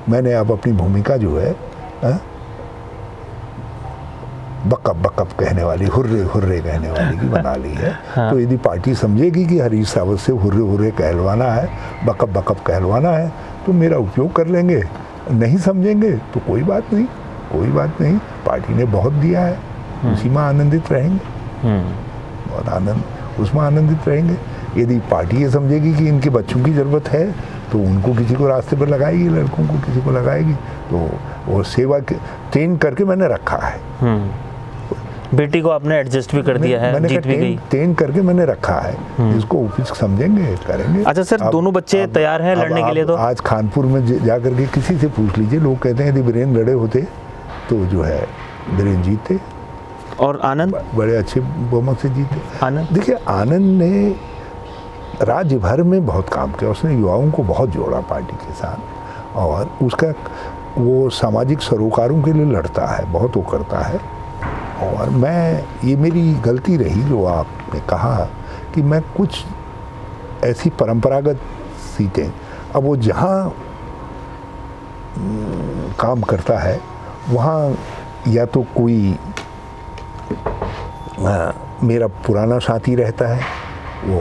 मैंने अब अपनी भूमिका जो है बकअप बकअप कहने वाली, हुर्रे हुर्रे कहने वाली की बना ली है। हाँ। तो यदि पार्टी समझेगी कि हरीश रावत से हुर्रे हुर्रे कहलवाना है, बकअप बकअप कहलवाना है, तो मेरा उपयोग कर लेंगे। नहीं समझेंगे तो कोई बात नहीं, कोई बात नहीं। पार्टी ने बहुत दिया है, उसी में आनंदित रहेंगे, बहुत आनंद, उसमें आनंदित रहेंगे। यदि पार्टी ये समझेगी कि इनके बच्चों की ज़रूरत है तो उनको किसी को रास्ते पर लगाएगी, लड़कों को किसी को लगाएगी। तो वो सेवा ट्रेन करके मैंने रखा है। बेटी को आपने एडजस्ट भी कर दिया है, मैंने जीत भी गई। ट्रेन करके मैंने रखा है, जिसको उपयुक्त समझेंगे करेंगे। अच्छा सर, दोनों बच्चे तैयार हैं लड़ने के लिए? तो आज कानपुर में जा करके किसी से पूछ लीजिए, लोग कहते हैं यदि वीरेंद्र लड़े होते तो जो है वीरेंद्र जीते, और आनंद बड़े अच्छे बहुमत से जीते। आनंद, देखिए आनंद ने राज्य भर में बहुत काम किया, उसने युवाओं को बहुत जोड़ा पार्टी के साथ, और उसका वो सामाजिक सरोकारों के लिए लड़ता है, बहुत वो करता है। और ये मेरी गलती रही जो आपने कहा कि मैं कुछ ऐसी परंपरागत सीटें, अब वो जहाँ काम करता है वहाँ या तो कोई मेरा पुराना साथी रहता है, वो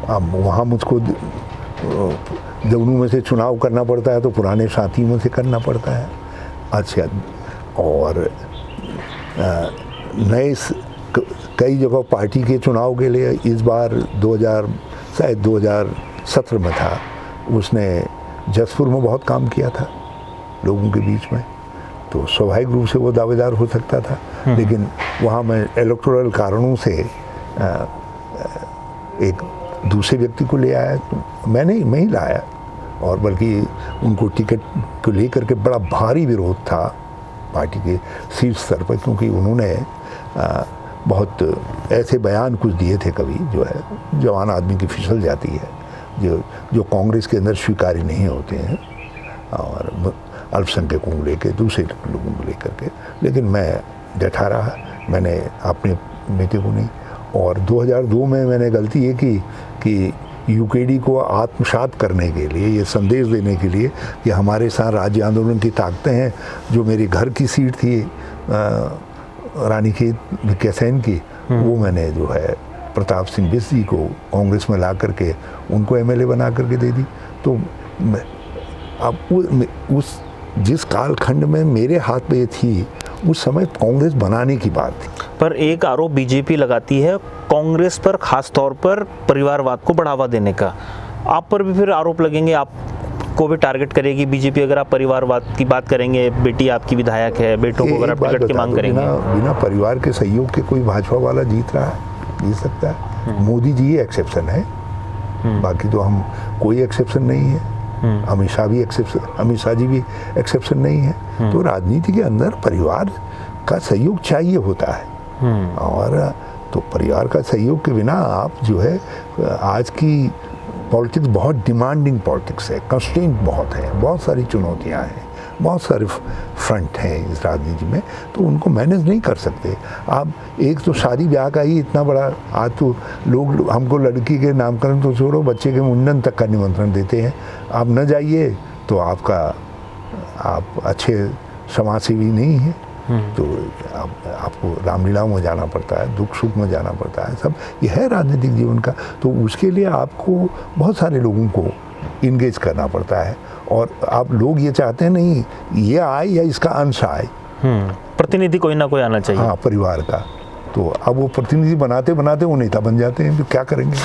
अब वहाँ मुझको दोनों में से चुनाव करना पड़ता है तो पुराने साथी में से करना पड़ता है। अच्छा, और नए कई जगह पार्टी के चुनाव के लिए, इस बार 2017 में था, उसने जसपुर में बहुत काम किया था लोगों के बीच में, तो स्वाभाविक रूप से वो दावेदार हो सकता था। लेकिन वहाँ मैं इलेक्टोरल कारणों से एक दूसरे व्यक्ति को ले आया, तो मैं ही लाया, और बल्कि उनको टिकट को लेकर के बड़ा भारी विरोध था पार्टी के शीर्ष स्तर पर, क्योंकि उन्होंने बहुत ऐसे बयान कुछ दिए थे कभी, जो है जवान आदमी की फिसल जाती है, जो कांग्रेस के अंदर स्वीकार्य नहीं होते हैं, और अल्पसंख्यकों को लेकर, दूसरे लोगों को लेकर के। लेकिन मैं डटा रहा, मैंने अपने बेटे को नहीं। और 2002 में मैंने गलती ये की कि यूकेडी को आत्मसात करने के लिए, ये संदेश देने के लिए कि हमारे साथ राज्य आंदोलन की ताकतें हैं, जो मेरी घर की सीट थी रानीखेत कैसेन की, वो मैंने जो है प्रताप सिंह बिस्ट जी को कांग्रेस में ला करके उनको एमएलए बना करके दे दी। तो अब उस जिस कालखंड में मेरे हाथ में थी, उस समय कांग्रेस बनाने की बात थी। पर एक आरोप बीजेपी लगाती है कांग्रेस पर, खास तौर पर परिवारवाद को बढ़ावा देने का। आप पर भी फिर आरोप लगेंगे, आपको भी टारगेट करेगी बीजेपी अगर आप परिवारवाद की बात करेंगे। बेटी आपकी विधायक है, बेटों को अगर आप टिकट की मांग करेंगे। बिना परिवार के सहयोग के कोई भाजपा वाला जीत सकता है। मोदी जी एक्सेप्शन है, बाकी तो हम कोई एक्सेप्शन नहीं है। अमित शाह जी भी एक्सेप्शन नहीं है। तो राजनीति के अंदर परिवार का सहयोग चाहिए होता है, और तो परिवार का सहयोग के बिना आप जो है, आज की पॉलिटिक्स बहुत डिमांडिंग पॉलिटिक्स है, कंस्ट्रेंट बहुत है, बहुत सारी चुनौतियां हैं, बहुत सारे फ्रंट हैं इस राजनीति में, तो उनको मैनेज नहीं कर सकते आप। एक तो शादी ब्याह का ही इतना बड़ा, आज तो लोग हमको लड़की के नामकरण तो छोड़ो, बच्चे के मुंडन तक का निमंत्रण देते हैं। आप न जाइए तो आप अच्छे समाजसेवी नहीं हैं, तो आपको रामलीला में जाना पड़ता है, दुख सुख में जाना पड़ता है, सब ये है राजनीतिक जीवन का। तो उसके लिए आपको बहुत सारे लोगों को इंगेज करना पड़ता है, और आप लोग ये चाहते हैं नहीं ये आए या इसका अंश आए, प्रतिनिधि कोई ना कोई आना चाहिए। हाँ, परिवार का। तो अब वो प्रतिनिधि बनाते बनाते वो नेता बन जाते हैं, तो क्या करेंगे।